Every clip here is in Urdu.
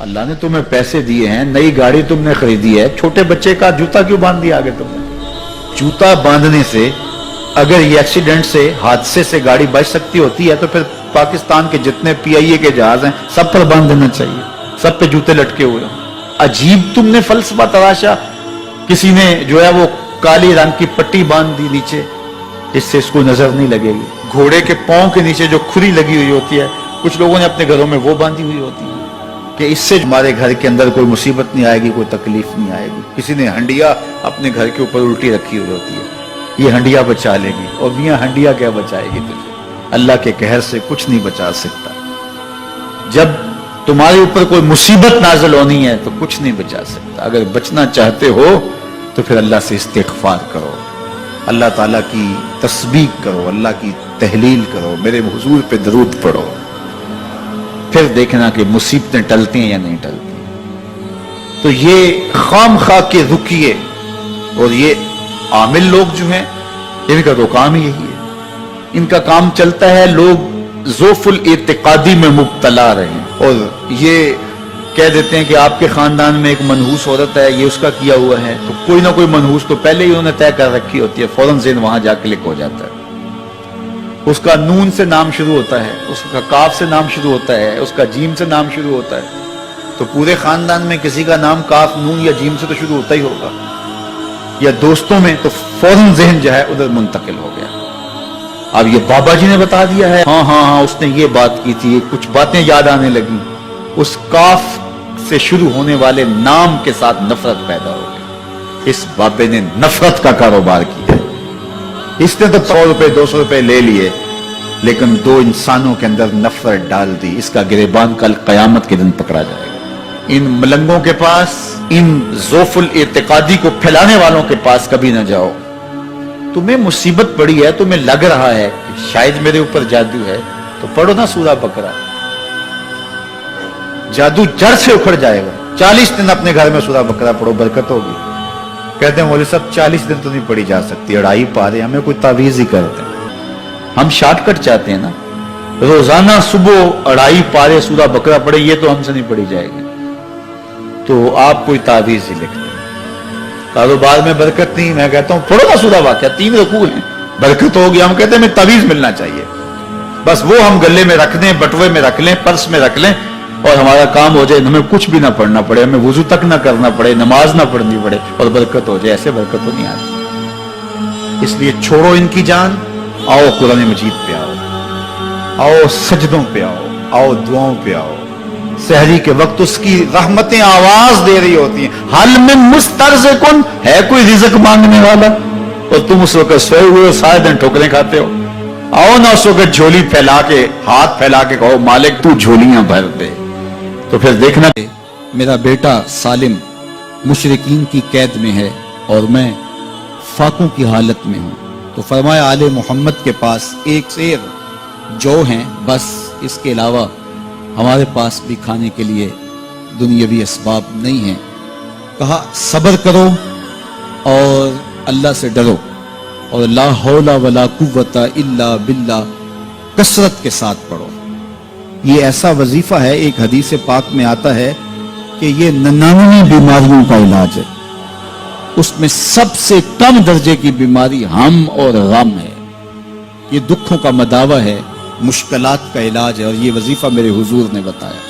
اللہ نے تمہیں پیسے دیے ہیں, نئی گاڑی تم نے خریدی ہے, چھوٹے بچے کا جوتا کیوں باندھ دیا آگے تم نے؟ جوتا باندھنے سے اگر یہ ایکسیڈنٹ سے, حادثے سے گاڑی بچ سکتی ہوتی ہے تو پھر پاکستان کے جتنے پی آئی اے کے جہاز ہیں سب پر باندھ دینا چاہیے, سب پہ جوتے لٹکے ہوئے ہوں. عجیب تم نے فلسفہ تراشا. کسی نے جو ہے وہ کالی رنگ کی پٹی باندھ دی نیچے, اس سے اس کو نظر نہیں لگے گی. گھوڑے کے پاؤں کے نیچے جو کھری لگی ہوئی ہوتی ہے, کچھ لوگوں نے اپنے گھروں میں وہ باندھی ہوئی ہوتی ہے کہ اس سے ہمارے گھر کے اندر کوئی مصیبت نہیں آئے گی, کوئی تکلیف نہیں آئے گی. کسی نے ہنڈیا اپنے گھر کے اوپر الٹی رکھی ہوئی ہوتی ہے, یہ ہنڈیا بچا لے گی. اور میاں ہنڈیا کیا بچائے گی تجھے؟ اللہ کے قہر سے کچھ نہیں بچا سکتا. جب تمہارے اوپر کوئی مصیبت نازل ہونی ہے تو کچھ نہیں بچا سکتا. اگر بچنا چاہتے ہو تو پھر اللہ سے استغفار کرو, اللہ تعالیٰ کی تسبیح کرو, اللہ کی تحلیل کرو, میرے حضور پہ درود پڑھو, پھر دیکھنا کہ مصیبتیں ٹلتی ہیں یا نہیں ٹلتی. تو یہ خام خواہ کے رکیے, اور یہ عامل لوگ جو ہیں ان کا تو کام ہی یہی ہے. ان کا کام چلتا ہے لوگ ذوف الاعتقادی میں مبتلا رہے, اور یہ کہہ دیتے ہیں کہ آپ کے خاندان میں ایک منحوس عورت ہے, یہ اس کا کیا ہوا ہے, تو کوئی نہ کوئی منحوس تو پہلے ہی انہوں نے طے کر رکھی ہوتی ہے, فوراً ذہن وہاں جا کلک ہو جاتا ہے. اس کا نون سے نام شروع ہوتا ہے, اس کا کاف سے نام شروع ہوتا ہے, اس کا جیم سے نام شروع ہوتا ہے, تو پورے خاندان میں کسی کا نام کاف, نون یا جیم سے تو شروع ہوتا ہی ہوگا, یا دوستوں میں, تو فوراً ذہن جو ہے ادھر منتقل ہو گیا. اب یہ بابا جی نے بتا دیا ہے, ہاں ہاں ہاں اس نے یہ بات کی تھی, کچھ باتیں یاد آنے لگی. اس کاف سے شروع ہونے والے نام کے ساتھ نفرت پیدا ہو گئی. اس بابے نے نفرت کا کاروبار کیا. اس نے تو 100 روپے 200 روپے لے لیے, لیکن دو انسانوں کے اندر نفرت ڈال دی. اس کا گریبان کل قیامت کے دن پکڑا جائے گا. ان ملنگوں کے پاس, ان ذوف الاعتقادی کو پھیلانے والوں کے پاس کبھی نہ جاؤ. تمہیں مصیبت پڑی ہے, تمہیں لگ رہا ہے کہ شاید میرے اوپر جادو ہے, تو پڑھو نا سورہ بقرہ, جادو جڑ سے اکھڑ جائے گا. 40 دن اپنے گھر میں سورہ بقرہ پڑھو, برکت ہوگی. کہتے ہیں مولوی صاحب 40 دن تو نہیں پڑھی جا سکتی, 2.5 پارے, ہمیں کوئی تعویذ ہی کرتے ہیں. ہم شارٹ کٹ چاہتے ہیں نا, روزانہ صبح 2.5 پارے سورہ بقرہ پڑھے, یہ تو ہم سے نہیں پڑھی جائے گی. تو آپ کوئی تعویذ ہی لکھتے ہیں. کاروبار میں برکت نہیں, میں کہتا ہوں پڑھو نا سورہ واقعہ, 3 رکوع ہیں, برکت ہوگی. ہم کہتے ہیں ہمیں تعویذ ملنا چاہیے, بس وہ ہم گلے میں رکھ دیں, بٹوے میں رکھ لیں, پرس میں رکھ لیں, اور ہمارا کام ہو جائے, ہمیں کچھ بھی نہ پڑھنا پڑے, ہمیں وضو تک نہ کرنا پڑے, نماز نہ پڑھنی پڑے, اور برکت ہو جائے. ایسے برکت تو نہیں آتی. اس لیے چھوڑو ان کی جان, آؤ قرآن مجید پہ آؤ, آؤ سجدوں پہ آؤ, آؤ دعاؤں پہ آؤ. سحری کے وقت اس کی رحمتیں آواز دے رہی ہوتی ہیں, حل من مسترزقن, ہے کوئی رزق مانگنے والا, اور تم اس وقت سوئے ہوئے ہو, سارے دن ٹھوکریں کھاتے ہو. آؤ نہ اس وقت جھولی پھیلا کے, ہاتھ پھیلا کے کہو مالک تو جھولیاں بھر دے. تو پھر دیکھنا, میرا بیٹا سالم مشرکین کی قید میں ہے اور میں فاقوں کی حالت میں ہوں. تو فرمایا آل محمد کے پاس ایک سیر جو ہیں, بس اس کے علاوہ ہمارے پاس بھی کھانے کے لیے دنیاوی اسباب نہیں ہیں. کہا صبر کرو اور اللہ سے ڈرو, اور لا حول ولا قوت الا باللہ کثرت کے ساتھ پڑھو. یہ ایسا وظیفہ ہے, ایک حدیث پاک میں آتا ہے کہ یہ 99 بیماریوں کا علاج ہے. اس میں سب سے کم درجے کی بیماری ہم اور غم ہے. یہ دکھوں کا مداوع ہے, مشکلات کا علاج ہے, اور یہ وظیفہ میرے حضور نے بتایا.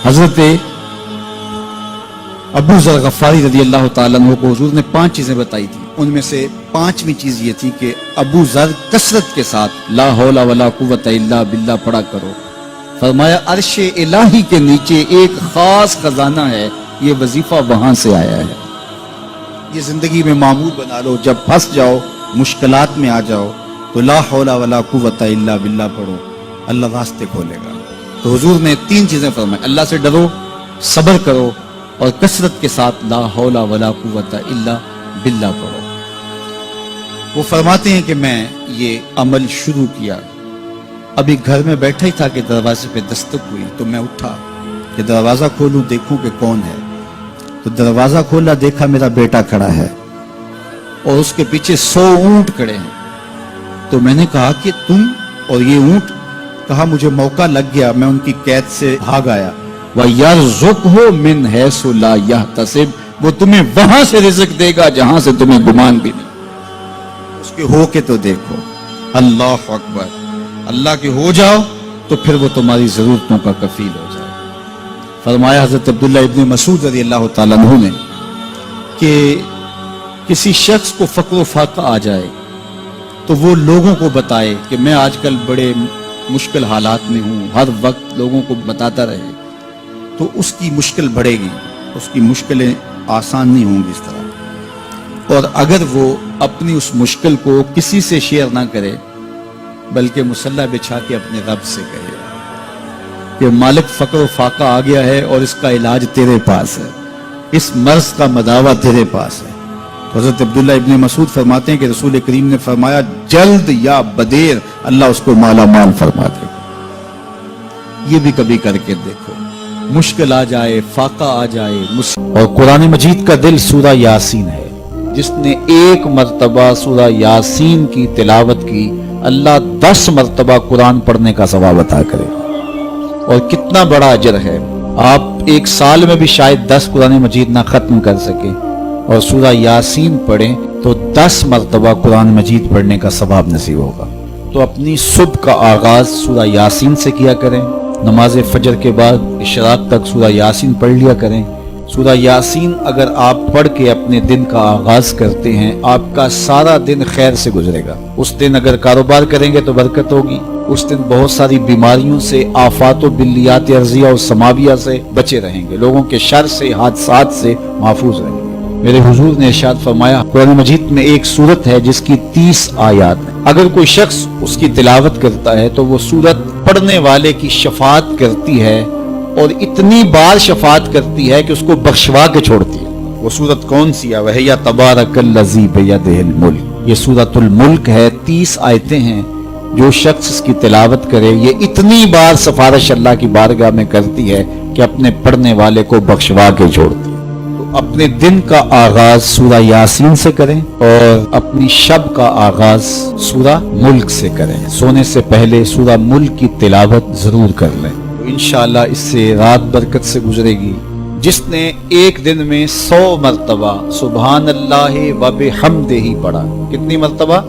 حضرت ابو ذر غفاری رضی اللہ تعالیٰ عنہ کو حضور نے 5 چیزیں بتائی تھی. ان میں سے 5ویں چیز یہ تھی کہ ابو ذر کثرت کے ساتھ لا حول ولا قوت الا باللہ پڑھا کرو. فرمایا عرش الہی کے نیچے ایک خاص خزانہ ہے, یہ وظیفہ وہاں سے آیا ہے. یہ زندگی میں معمول بنا لو, جب پھنس جاؤ, مشکلات میں آ جاؤ, تو لا حول ولا قوت الا باللہ پڑھو, اللہ راستے کھولے گا. تو حضور نے 3 چیزیں فرمائی, اللہ سے ڈرو, صبر کرو, اور کثرت کے ساتھ لا حول ولا قوت الا باللہ پڑھو. وہ فرماتے ہیں کہ میں یہ عمل شروع کیا, ابھی گھر میں بیٹھا ہی تھا کہ دروازے پہ دستک ہوئی. تو میں اٹھا کہ دروازہ کھولوں, دیکھوں کہ کون ہے. تو دروازہ کھولا, دیکھا میرا بیٹا کھڑا ہے, اور اس کے پیچھے 100 اونٹ کھڑے ہیں. تو میں نے کہا کہ تم اور یہ اونٹ؟ کہا مجھے موقع لگ گیا, میں ان کی قید سے بھاگ آیا. وَيَرْزُقْهُ مِنْ حَيْثُ لَا يَحْتَسِبُ، وہ تمہیں وہاں سے رزق دے گا جہاں سے تمہیں گمان بھی نہیں۔ اس کے ہو کے تو دیکھو، اللہ اکبر، اللہ کے ہو جاؤ تو پھر وہ تمہاری ضرورتوں کا کفیل ہو جائے۔ فرمایا حضرت عبداللہ ابن مسعود رضی اللہ تعالیٰ عنہ نے کہ کسی شخص کو فقر و فاقہ آ جائے تو وہ لوگوں کو بتائے کہ میں آج کل بڑے مشکل حالات میں ہوں، ہر وقت لوگوں کو بتاتا رہے تو اس کی مشکل بڑھے گی، اس کی مشکلیں آسان نہیں ہوں گی اس طرح۔ اور اگر وہ اپنی اس مشکل کو کسی سے شیئر نہ کرے بلکہ مصلی بچھا کے اپنے رب سے کہے کہ مالک فقر و فاقہ آ گیا ہے اور اس کا علاج تیرے پاس ہے، اس مرض کا مداوع تیرے پاس ہے۔ تو حضرت عبداللہ ابن مسعود فرماتے ہیں کہ رسول کریم نے فرمایا جلد یا بدیر اللہ اس کو مالا مال فرما دے گا۔ یہ بھی کبھی کر کے دیکھو، مشکل آ جائے، فاقہ آ جائے۔ اور قرآن مجید کا دل سورہ یاسین ہے، جس نے ایک مرتبہ سورہ یاسین کی تلاوت کی اللہ 10 مرتبہ قرآن پڑھنے کا ثواب عطا کرے۔ اور کتنا بڑا اجر ہے، آپ ایک سال میں بھی شاید 10 قرآن مجید نہ ختم کر سکے اور سورہ یاسین پڑھیں تو 10 مرتبہ قرآن مجید پڑھنے کا ثواب نصیب ہوگا۔ تو اپنی صبح کا آغاز سورہ یاسین سے کیا کریں، نماز فجر کے بعد اشراق تک سورہ یاسین پڑھ لیا کریں۔ سورہ یاسین اگر آپ پڑھ کے اپنے دن کا آغاز کرتے ہیں، آپ کا سارا دن خیر سے گزرے گا۔ اس دن اگر کاروبار کریں گے تو برکت ہوگی، اس دن بہت ساری بیماریوں سے، آفات و بلیات ارضیہ و سماویہ سے بچے رہیں گے، لوگوں کے شر سے، حادثات سے محفوظ رہیں گے۔ میرے حضور نے ارشاد فرمایا قرآن مجید میں ایک سورت ہے جس کی 30 آیات ہیں، اگر کوئی شخص اس کی تلاوت کرتا ہے تو وہ سورت پڑھنے والے کی شفاعت کرتی ہے، اور اتنی بار شفاعت کرتی ہے کہ اس کو بخشوا کے چھوڑتی ہے۔ وہ سورت کون سی ہے؟ وَهِيَ تَبَارَكَ الَّذِي بِيَدِهِ الْمُلْكُ، یہ سورۃ الملک ہے، 30 آیتیں ہیں۔ جو شخص اس کی تلاوت کرے یہ اتنی بار سفارش اللہ کی بارگاہ میں کرتی ہے کہ اپنے پڑھنے والے کو بخشوا کے چھوڑتی ہے۔ تو اپنے دن کا آغاز سورہ یاسین سے کریں اور اپنی شب کا آغاز سورہ ملک سے کریں۔ سونے سے پہلے سورہ ملک کی تلاوت ضرور کر لیں، انشاءاللہ اس سے رات برکت سے گزرے گی۔ جس نے ایک دن میں 100 مرتبہ سبحان اللہ و بحمدہ پڑھا، کتنی مرتبہ؟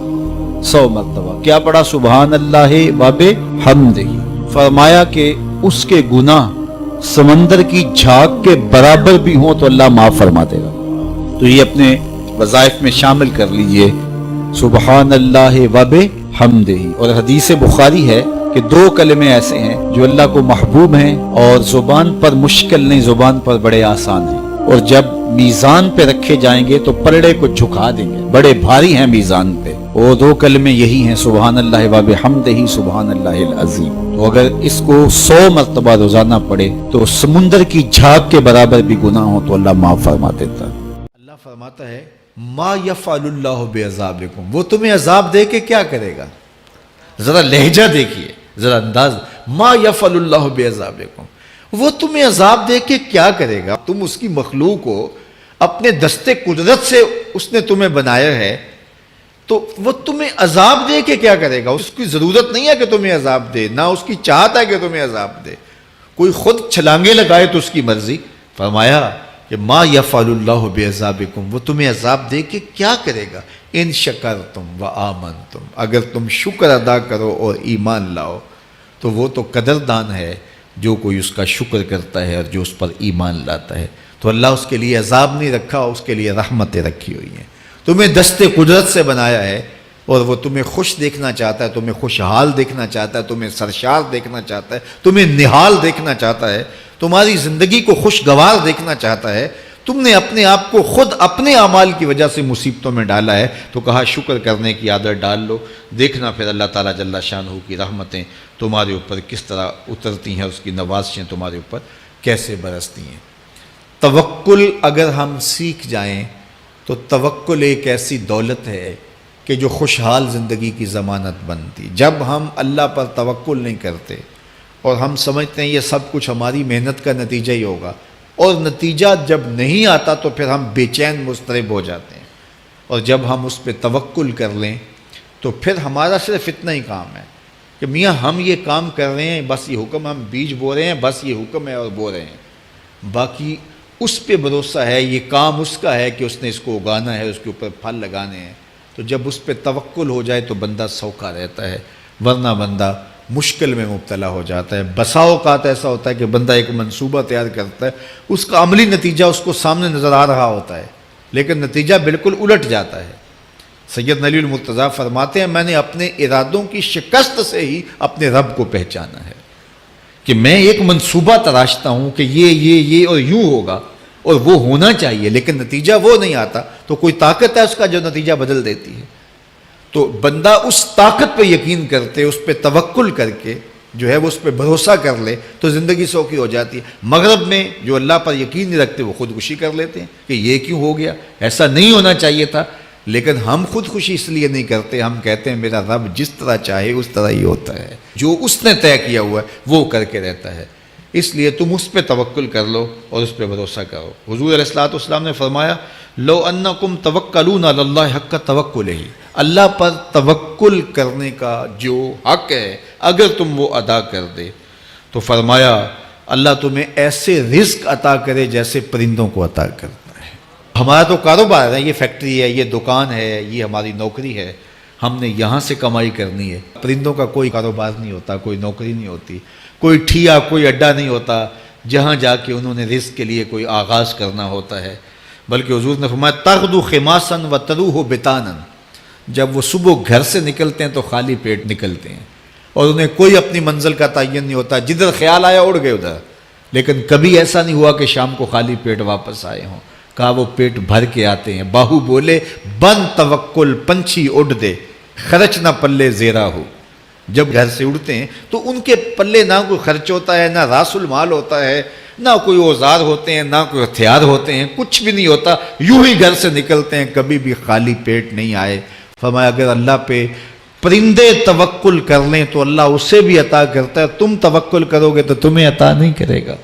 100 مرتبہ کیا پڑھا؟ سبحان اللہ و بحمدہ، فرمایا کہ اس کے گناہ سمندر کی جھاگ کے برابر بھی ہوں تو اللہ معاف فرما دے گا۔ تو یہ اپنے وظائف میں شامل کر لیجئے، سبحان اللہ و بحمدہ۔ اور حدیث بخاری ہے کہ 2 کلمے ایسے ہیں جو اللہ کو محبوب ہیں اور زبان پر مشکل نہیں، زبان پر بڑے آسان ہیں، اور جب میزان پہ رکھے جائیں گے تو پلڑے کو جھکا دیں گے، بڑے بھاری ہیں میزان پہ۔ وہ 2 کلمے یہی ہیں، سبحان اللہ و بحمدہ، سبحان اللہ العظیم۔ تو اگر اس کو 100 مرتبہ روزانہ پڑھے تو سمندر کی جھاگ کے برابر بھی گناہ ہو تو اللہ معاف فرما دیتا ہے۔ اللہ فرماتا ہے ما یفعل اللہ بعذابکم، وہ تمہیں عذاب دے کے کیا کرے گا؟ ذرا لہجہ دیکھیے، ذرا انداز، ما یفعل اللہ بعذابکم، وہ تمہیں عذاب دے کے کیا کرے گا؟ تم اس کی مخلوق ہو، اپنے دستے قدرت سے اس نے تمہیں بنایا ہے، تو وہ تمہیں عذاب دے کے کیا کرے گا؟ اس کی ضرورت نہیں ہے کہ تمہیں عذاب دے، نہ اس کی چاہت ہے کہ تمہیں عذاب دے، کوئی خود چھلانگے لگائے تو اس کی مرضی۔ فرمایا کہ ما یفعل اللہ بعذابکم، وہ تمہیں عذاب دے کے کیا کرے گا؟ ان شکرتم و آمنتم، اگر تم شکر ادا کرو اور ایمان لاؤ تو وہ تو قدردان ہے جو کوئی اس کا شکر کرتا ہے اور جو اس پر ایمان لاتا ہے۔ تو اللہ اس کے لیے عذاب نہیں رکھا، اس کے لیے رحمتیں رکھی ہوئی ہیں۔ تمہیں دست قدرت سے بنایا ہے اور وہ تمہیں خوش دیکھنا چاہتا ہے، تمہیں خوشحال دیکھنا چاہتا ہے، تمہیں سرشار دیکھنا چاہتا ہے، تمہیں نہال دیکھنا چاہتا ہے، تمہاری زندگی کو خوشگوار دیکھنا چاہتا ہے۔ تم نے اپنے آپ کو خود اپنے اعمال کی وجہ سے مصیبتوں میں ڈالا ہے، تو کہا شکر کرنے کی عادت ڈال لو، دیکھنا پھر اللہ تعالیٰ جل شانہ کی رحمتیں تمہارے اوپر کس طرح اترتی ہیں، اس کی نوازشیں تمہارے اوپر کیسے برستی ہیں۔ توکل اگر ہم سیکھ جائیں تو توکل ایک ایسی دولت ہے کہ جو خوشحال زندگی کی ضمانت بنتی۔ جب ہم اللہ پر توکل نہیں کرتے اور ہم سمجھتے ہیں یہ سب کچھ ہماری محنت کا نتیجہ ہی ہوگا، اور نتیجہ جب نہیں آتا تو پھر ہم بے چین مضطرب ہو جاتے ہیں، اور جب ہم اس پہ توکل کر لیں تو پھر ہمارا صرف اتنا ہی کام ہے کہ میاں ہم یہ کام کر رہے ہیں، بس یہ حکم، ہم بیج بو رہے ہیں، بس یہ حکم ہے اور بو رہے ہیں، باقی اس پہ بھروسہ ہے، یہ کام اس کا ہے کہ اس نے اس کو اگانا ہے، اس کے اوپر پھل لگانے ہیں۔ تو جب اس پہ توکل ہو جائے تو بندہ سوکھا رہتا ہے، ورنہ بندہ مشکل میں مبتلا ہو جاتا ہے۔ بسا اوقات ایسا ہوتا ہے کہ بندہ ایک منصوبہ تیار کرتا ہے، اس کا عملی نتیجہ اس کو سامنے نظر آ رہا ہوتا ہے، لیکن نتیجہ بالکل الٹ جاتا ہے۔ سید علی المرتضیٰ فرماتے ہیں میں نے اپنے ارادوں کی شکست سے ہی اپنے رب کو پہچانا ہے، کہ میں ایک منصوبہ تراشتا ہوں کہ یہ اور یوں ہوگا اور وہ ہونا چاہیے، لیکن نتیجہ وہ نہیں آتا، تو کوئی طاقت ہے اس کا جو نتیجہ بدل دیتی ہے۔ تو بندہ اس طاقت پہ یقین کرتے، اس پہ توکل کر کے جو ہے وہ اس پہ بھروسہ کر لے تو زندگی سوکھی ہو جاتی ہے۔ مغرب میں جو اللہ پر یقین نہیں رکھتے وہ خودکشی کر لیتے ہیں کہ یہ کیوں ہو گیا، ایسا نہیں ہونا چاہیے تھا، لیکن ہم خودکشی اس لیے نہیں کرتے، ہم کہتے ہیں میرا رب جس طرح چاہے اس طرح ہی ہوتا ہے، جو اس نے طے کیا ہوا ہے وہ کر کے رہتا ہے، اس لیے تم اس پہ توکل کر لو اور اس پہ بھروسہ کرو۔ حضور علیہ الصلوۃ والسلام نے فرمایا لو انکم توکلون علی اللہ حق توکلہ، اللہ پر توکل کرنے کا جو حق ہے اگر تم وہ ادا کر دے تو فرمایا اللہ تمہیں ایسے رزق عطا کرے جیسے پرندوں کو عطا کرتا ہے۔ ہمارا تو کاروبار ہے، یہ فیکٹری ہے، یہ دکان ہے، یہ ہماری نوکری ہے، ہم نے یہاں سے کمائی کرنی ہے۔ پرندوں کا کوئی کاروبار نہیں ہوتا، کوئی نوکری نہیں ہوتی، کوئی ٹھیا، کوئی اڈا نہیں ہوتا جہاں جا کے انہوں نے رزق کے لیے کوئی آغاز کرنا ہوتا ہے، بلکہ حضور نے فرمایا تغدو خماسا وتروح بطانا، جب وہ صبح گھر سے نکلتے ہیں تو خالی پیٹ نکلتے ہیں اور انہیں کوئی اپنی منزل کا تعین نہیں ہوتا، جدھر خیال آیا اڑ گئے ادھر، لیکن کبھی ایسا نہیں ہوا کہ شام کو خالی پیٹ واپس آئے ہوں، کہا وہ پیٹ بھر کے آتے ہیں۔ باہو بولے بن توکل پنچھی اڑ دے، خرچ نہ پلے زیرا ہو، جب گھر سے اڑتے ہیں تو ان کے پلے نہ کوئی خرچ ہوتا ہے، نہ راس المال ہوتا ہے، نہ کوئی اوزار ہوتے ہیں، نہ کوئی ہتھیار ہوتے ہیں، کچھ بھی نہیں ہوتا، یوں ہی گھر سے نکلتے ہیں، کبھی بھی خالی پیٹ نہیں آئے۔ فرمایا اگر اللہ پہ پرندے توکل کر لیں تو اللہ اسے بھی عطا کرتا ہے، تم توکل کرو گے تو تمہیں عطا نہیں کرے گا۔